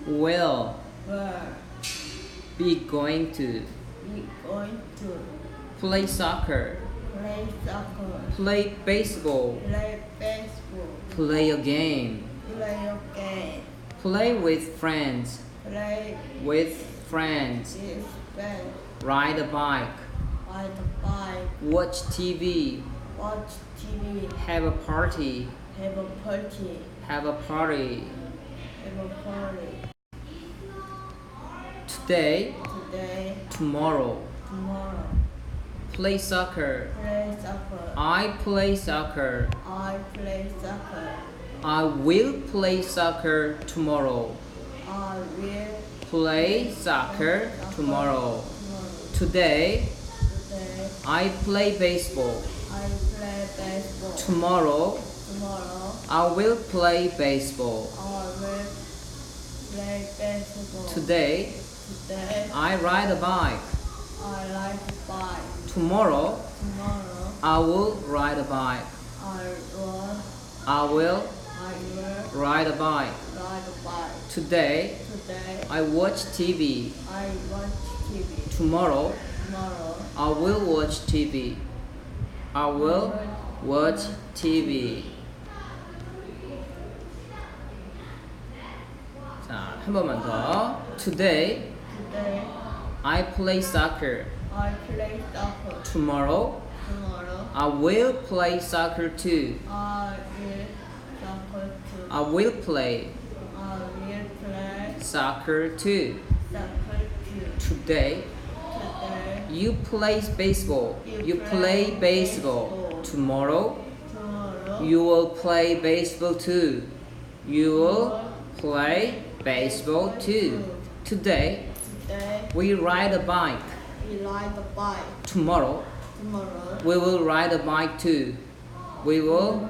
will Where be going to we going to play soccer, play soccer, play baseball, play baseball, play a game, play a game, play with friends, play with friends, with friends, ride a bike, ride a bike, watch TV, watch TV, have a party, have a party, have a party. have a party. Today, Today, tomorrow, tomorrow, play soccer. play soccer. I play soccer. I play soccer. I will play soccer tomorrow. I will Play soccer tomorrow. tomorrow. Today, Today, I play baseball. I play baseball. Tomorrow, Tomorrow, I will play baseball. I will play baseball. Today, Today, I ride a bike. I like to bike. Tomorrow, Tomorrow, I will ride a bike. I will I will ride ride a bike. a bike. Today, Today, I watch TV. I watch TV. Tomorrow, Tomorrow, I will watch TV. I will watch TV. 자, 한 번만 더. Today, today, I play soccer. I play soccer. Tomorrow, Tomorrow, I will play soccer too. I will soccer too. I will play I will play soccer too. soccer too. Today, Today, you play baseball. You play baseball. Tomorrow, tomorrow, you will play baseball too. You will play baseball too. Today, today, we ride a bike. we ride the bike. Tomorrow, Tomorrow, we will ride a bike too. We will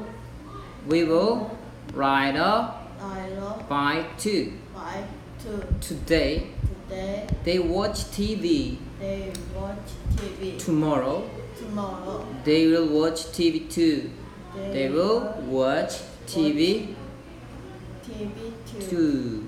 ride a I love bike too. bike too. Today, Today, they watch TV. they watch TV. Tomorrow, Tomorrow, they will watch TV too. They will watch TV TV too. too.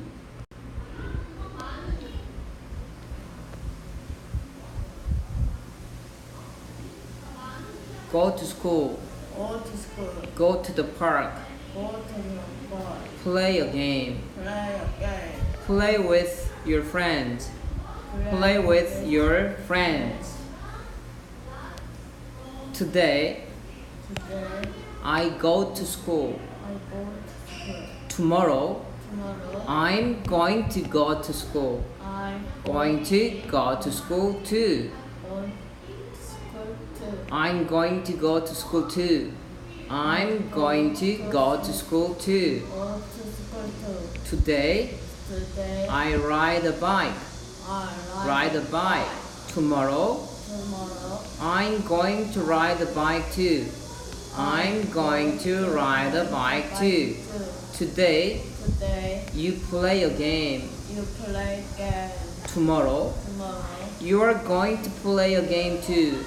Go to school. Go to school. Go to the park. Go to the park. Play a game. Play a game. Play with your friends. Play with your friends. Today, Today, I go to school. I go to school. Tomorrow, Tomorrow, I'm going to go to school. I'm Going to go to school too. going to school too. I'm going to go to school too. I'm going to go to school too. Go to school too. Today, Today, I ride a bike. I Ride a bike. Tomorrow, Tomorrow, I'm going to ride a bike too. I'm going to ride a bike too. Today, Today, you play a game. you play game. Tomorrow, Tomorrow, you are going to play a game too.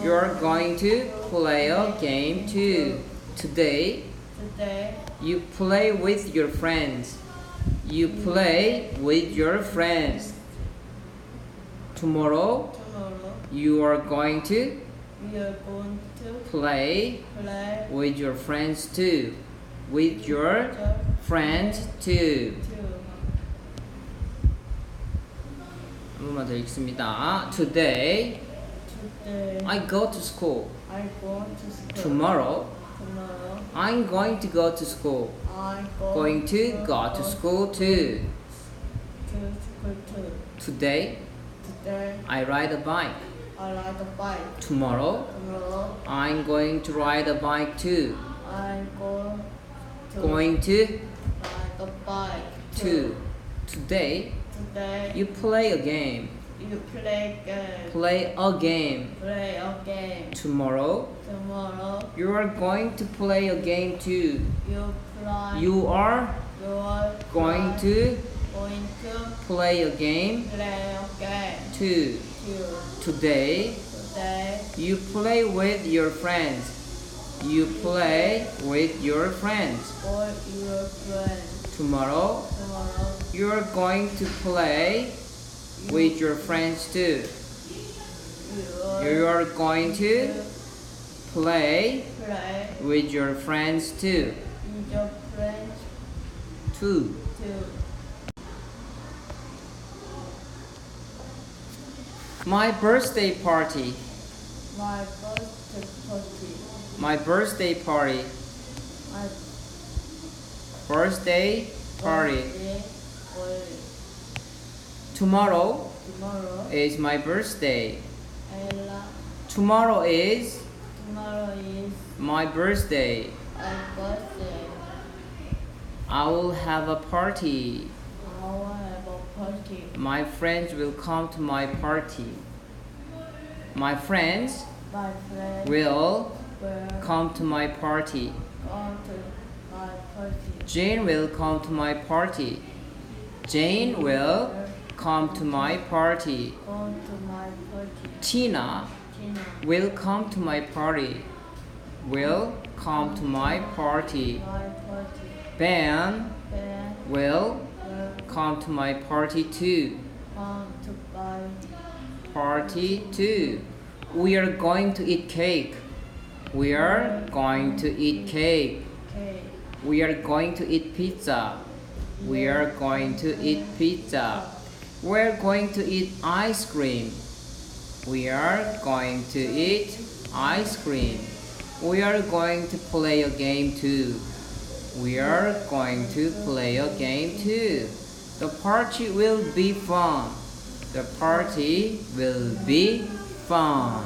You're going to play a game too. Today, Today, you play with your friends. You play with your friends. Tomorrow, tomorrow, you are going to we are going to play play with your friends too. With your the friends too. two. 한 번만 더 읽습니다. Today, Today, I go to school. I go to school. Tomorrow, Tomorrow, I'm going to go to school. I Going to go to school too. To school too. Today, Today, I ride a bike. I ride a bike. Tomorrow, Tomorrow, I'm going to ride a bike too. I go to Going to ride a bike too. Today, Today, you play a game. you play game. Play a game. Play a game. Tomorrow, Tomorrow, you are going to play a game too. you play. You are You are going to going to play a game play a game. too. You Today, today, you play with your friends. You play with your friends. or your friend. Tomorrow, Tomorrow. you're going to play with your friends too. You You're going to play play with your friends too. with your friends Too. too. My birthday party. My birthday party. My birthday party. My Birthday party. birthday party. Tomorrow Tomorrow. is my birthday. Ella. Tomorrow is Tomorrow is my birthday. my birthday. I will have a party. I will have a party. My friends will come to my party. My friends My friend will will come to my party. come to my party. Jane will come to my party. Jane will come to my party. Come to my party. Tina Tina will come to my party. Will come to my party. my party. Ben Ben will will come to my party too. come to my Party too. We are going to eat cake. We are going to eat cake. cake. We are going to eat pizza. We are going to eat pizza. We're going to eat ice cream. We are going to eat ice cream. We are going to play a game too. We are going to play a game too. The party will be fun. The party will be fun.